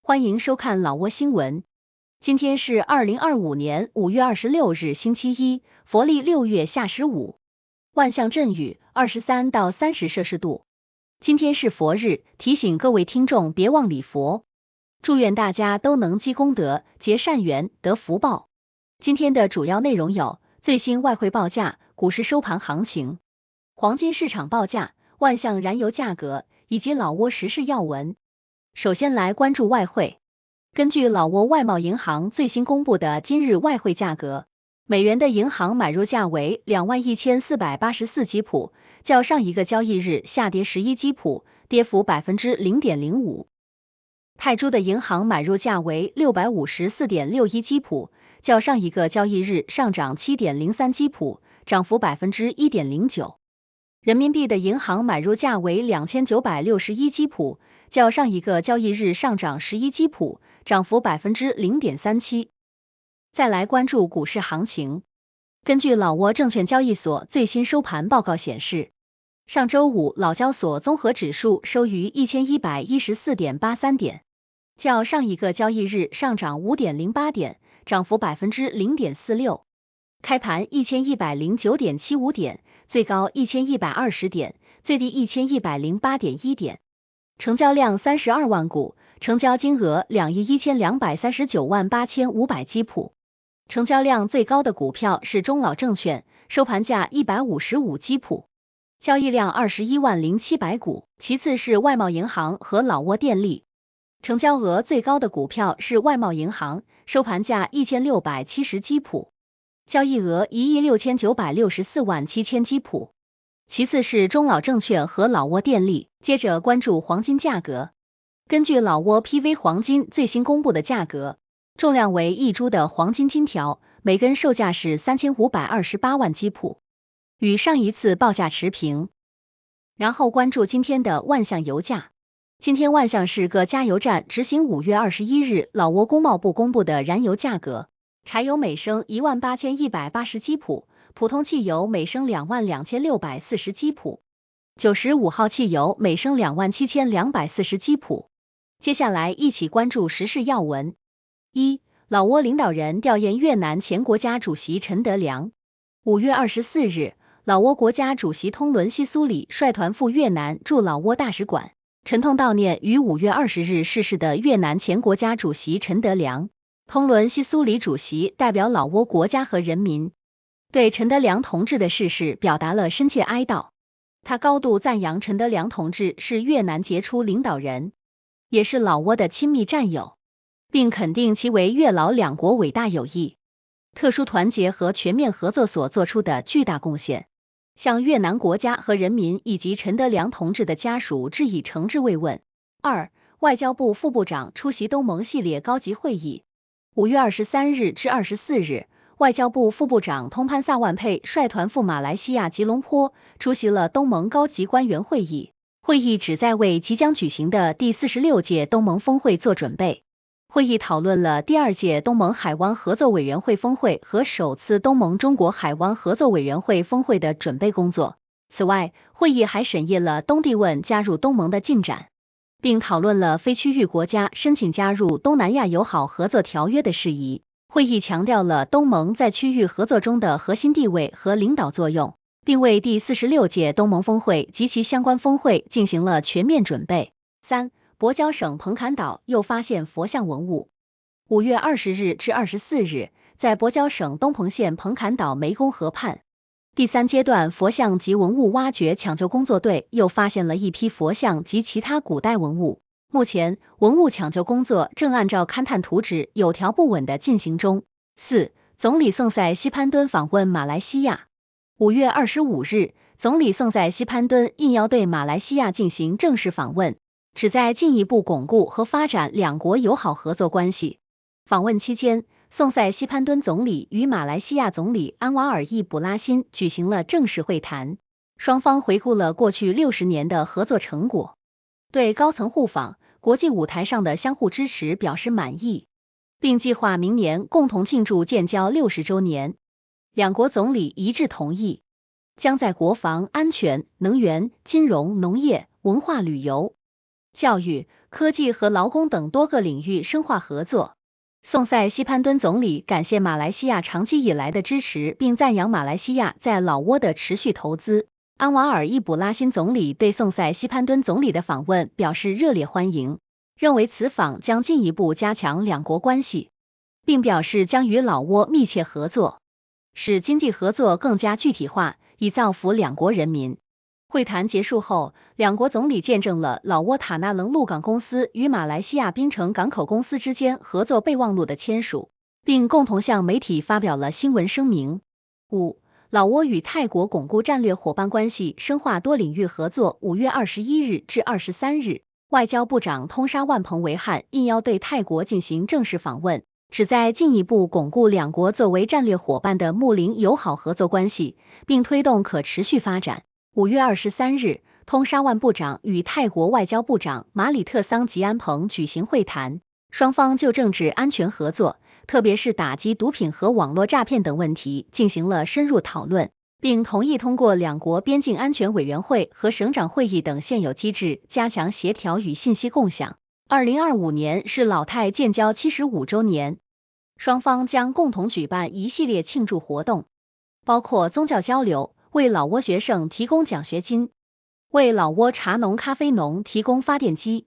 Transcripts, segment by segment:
欢迎收看老挝新闻。今天是2025年5月26日星期一，佛历6月下15，万象阵雨23到30摄氏度。今天是佛日，提醒各位听众别忘礼佛，祝愿大家都能积功德、结善缘、得福报。今天的主要内容有：最新外汇报价、股市收盘行情、黄金市场报价、万象燃油价格以及老挝时事要闻。首先来关注外汇。根据老挝外贸银行最新公布的今日外汇价格，美元的银行买入价为21484基普，较上一个交易日下跌11基普，跌幅0.05%。泰铢的银行买入价为654.61基普，较上一个交易日上涨7.03基普，涨幅1.09%。人民币的银行买入价为2961基普，较上一个交易日上涨11基普，涨幅0.37%。再来关注股市行情。根据老挝证券交易所最新收盘报告显示，上周五老交所综合指数收于1114.83点，较上一个交易日上涨5.08点，涨幅0.46%。开盘1109.75点，最高1120点，最低1108.1点。成交量32万股，成交金额2亿1239万8500基普。成交量最高的股票是中老证券，收盘价155基普，交易量21万0700股，其次是外贸银行和老挝电力。成交额最高的股票是外贸银行，收盘价1670基普，交易额1亿6964万7000基普，其次是中老证券和老挝电力。接着关注黄金价格。根据老挝 PV 黄金最新公布的价格，重量为1铢的黄金金条，每根售价是3528万基普，与上一次报价持平。然后关注今天的万象油价。今天万象市各加油站执行5月21日老挝工贸部公布的燃油价格，柴油每升18180基普，普通汽油每升22640基普，95号汽油每升27240基普。接下来一起关注时事要闻。一、老挝领导人吊唁越南前国家主席陈德良。5月24日，老挝国家主席通伦西苏里率团赴越南驻老挝大使馆，沉痛悼念于5月20日逝世的越南前国家主席陈德良。通伦西苏里主席代表老挝国家和人民，对陈德良同志的逝世表达了深切哀悼。他高度赞扬陈德良同志是越南杰出领导人，也是老挝的亲密战友，并肯定其为越老两国伟大友谊、特殊团结和全面合作所做出的巨大贡献，向越南国家和人民以及陈德良同志的家属致以诚挚慰问。二、外交部副部长出席东盟系列高级会议。5月23日至24日，外交部副部长通潘萨万佩率团赴马来西亚吉隆坡，出席了东盟高级官员会议。会议旨在为即将举行的第46届东盟峰会做准备。会议讨论了第2届东盟海湾合作委员会峰会和首次东盟中国海湾合作委员会峰会的准备工作。此外，会议还审议了东帝汶加入东盟的进展，并讨论了非区域国家申请加入东南亚友好合作条约的事宜。会议强调了东盟在区域合作中的核心地位和领导作用，并为第46届东盟峰会及其相关峰会进行了全面准备。三、博交省彭坎岛又发现佛像文物。5月20日至24日，在博交省东彭县彭坎岛湄公河畔，第3阶段佛像及文物挖掘抢救工作队又发现了一批佛像及其他古代文物。目前，文物抢救工作正按照勘探图纸有条不紊地进行中。四、总理宋塞西潘敦访问马来西亚。5月25日，总理宋塞西潘敦应邀对马来西亚进行正式访问，旨在进一步巩固和发展两国友好合作关系。访问期间，宋塞西潘敦总理与马来西亚总理安瓦尔易卜拉欣举行了正式会谈，双方回顾了过去60年的合作成果，对高层互访、国际舞台上的相互支持表示满意，并计划明年共同庆祝建交60周年。两国总理一致同意，将在国防安全、能源、金融、农业、文化旅游、教育、科技和劳工等多个领域深化合作。宋塞西潘敦总理感谢马来西亚长期以来的支持，并赞扬马来西亚在老挝的持续投资。安瓦尔·易卜拉欣总理对宋塞西潘敦总理的访问表示热烈欢迎，认为此访将进一步加强两国关系，并表示将与老挝密切合作，使经济合作更加具体化，以造福两国人民。会谈结束后，两国总理见证了老挝塔纳棱陆港公司与马来西亚槟城港口公司之间合作备忘录的签署，并共同向媒体发表了新闻声明。5. 老挝与泰国巩固战略伙伴关系，深化多领域合作。5月21日至23日，外交部长通沙万彭维汉应邀对泰国进行正式访问，旨在进一步巩固两国作为战略伙伴的睦邻友好合作关系，并推动可持续发展。5月23日，通沙万部长与泰国外交部长马里特桑吉安彭举行会谈，双方就政治安全合作，特别是打击毒品和网络诈骗等问题进行了深入讨论，并同意通过两国边境安全委员会和省长会议等现有机制加强协调与信息共享。2025年是老泰建交75周年，双方将共同举办一系列庆祝活动，包括宗教交流，为老挝学生提供奖学金，为老挝茶农咖啡农提供发电机，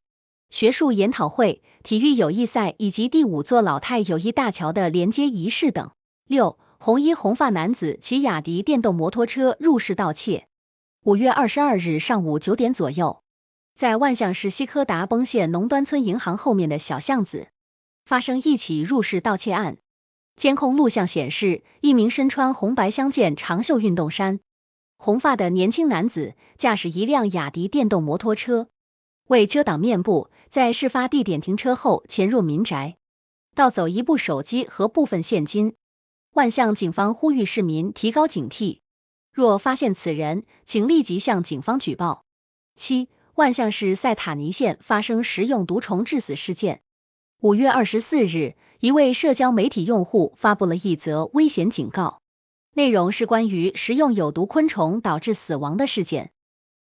学术研讨会、体育友谊赛以及第5座老泰友谊大桥的连接仪式等。6. 红衣红发男子骑雅迪电动摩托车入室盗窃。5月22日上午9点左右，在万象市西科达崩县农端村银行后面的小巷子，发生一起入室盗窃案。监控录像显示，一名身穿红白相间长袖运动衫、红发的年轻男子驾驶一辆雅迪电动摩托车，为遮挡面部，在事发地点停车后潜入民宅，盗走一部手机和部分现金。万象警方呼吁市民提高警惕，若发现此人，请立即向警方举报。7. 万象市塞塔尼县发生食用毒虫致死事件。5月24日，一位社交媒体用户发布了一则危险警告，内容是关于食用有毒昆虫导致死亡的事件。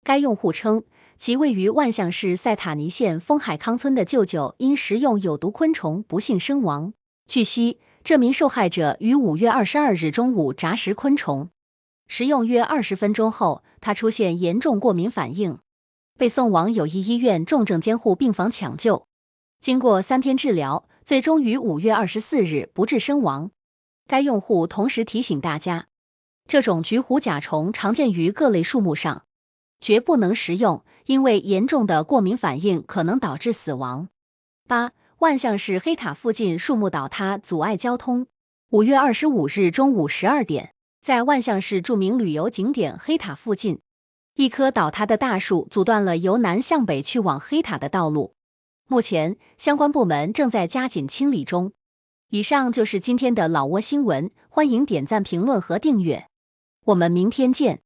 该用户称，其位于万象市塞塔尼县丰海康村的舅舅因食用有毒昆虫不幸身亡。据悉，这名受害者于5月22日中午杂食昆虫，食用约20分钟后，他出现严重过敏反应，被送往友谊医院重症监护病房抢救。经过3天治疗，最终于5月24日不治身亡。该用户同时提醒大家，这种菊虎甲虫常见于各类树木上，绝不能食用，因为严重的过敏反应可能导致死亡。8. 万象市黑塔附近树木倒塌阻碍交通。5月25日中午12点，在万象市著名旅游景点黑塔附近，一棵倒塌的大树阻断了由南向北去往黑塔的道路。目前，相关部门正在加紧清理中。以上就是今天的老挝新闻，欢迎点赞、评论和订阅。我们明天见。